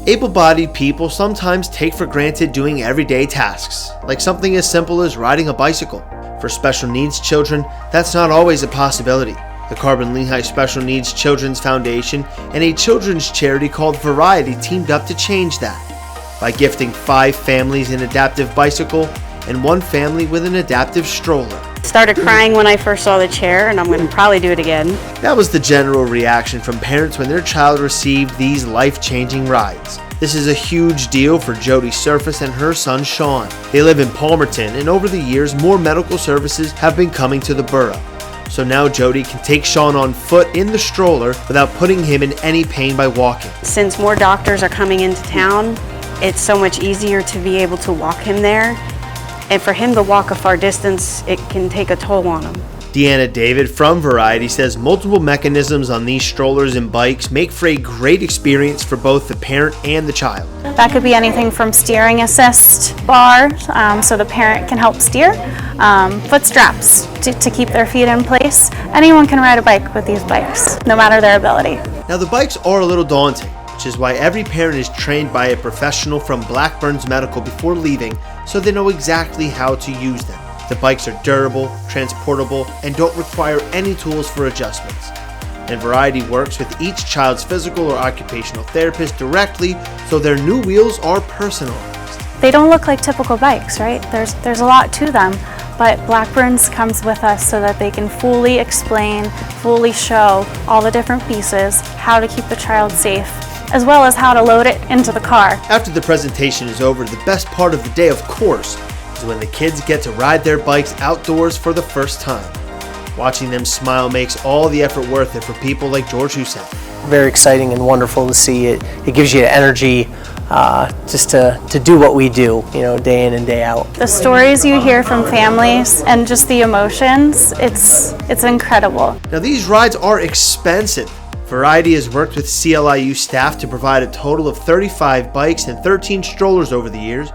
Able-bodied people sometimes take for granted doing everyday tasks, like something as simple as riding a bicycle. For special needs children, that's not always a possibility. The Lehigh Special Needs Children's Foundation and a children's charity called Variety teamed up to change that by gifting 5 families an adaptive bicycle and 1 family with an adaptive stroller. Started crying when I first saw the chair, and I'm going to probably do it again. That was the general reaction from parents when their child received these life-changing rides. This is a huge deal for Jody Surface and her son Sean. They live in Palmerton, and over the years more medical services have been coming to the borough. So now Jody can take Sean on foot in the stroller without putting him in any pain by walking. Since more doctors are coming into town, it's so much easier to be able to walk him there. And for him to walk a far distance, it can take a toll on him. Deanna David from Variety says multiple mechanisms on these strollers and bikes make for a great experience for both the parent and the child. That could be anything from steering assist bar, so the parent can help steer, foot straps to keep their feet in place. Anyone can ride a bike with these bikes, no matter their ability. Now the bikes are a little daunting, which is why every parent is trained by a professional from Blackburn's Medical before leaving, so they know exactly how to use them. The bikes are durable, transportable, and don't require any tools for adjustments. And Variety works with each child's physical or occupational therapist directly, so their new wheels are personalized. They don't look like typical bikes, right? There's a lot to them, but Blackburn's comes with us so that they can fully explain, fully show all the different pieces, how to keep the child safe, as well as how to load it into the car. After the presentation is over, the best part of the day, of course, is when the kids get to ride their bikes outdoors for the first time. Watching them smile makes all the effort worth it for people like George Hussein. Very exciting and wonderful to see it. It gives you energy just to do what we do, day in and day out. The stories you hear from families and just the emotions, it's incredible. Now these rides are expensive. Variety has worked with CLIU staff to provide a total of 35 bikes and 13 strollers over the years,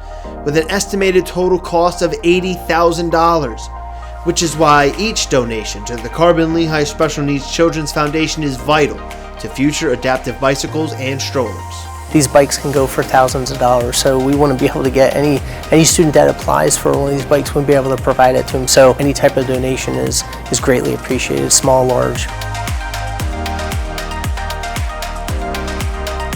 with an estimated total cost of $80,000, which is why each donation to the Lehigh Special Needs Children's Foundation is vital to future adaptive bicycles and strollers. These bikes can go for thousands of dollars, so we want to be able to get any student that applies for one of these bikes, we'll be able to provide it to them. So any type of donation is greatly appreciated, small, large.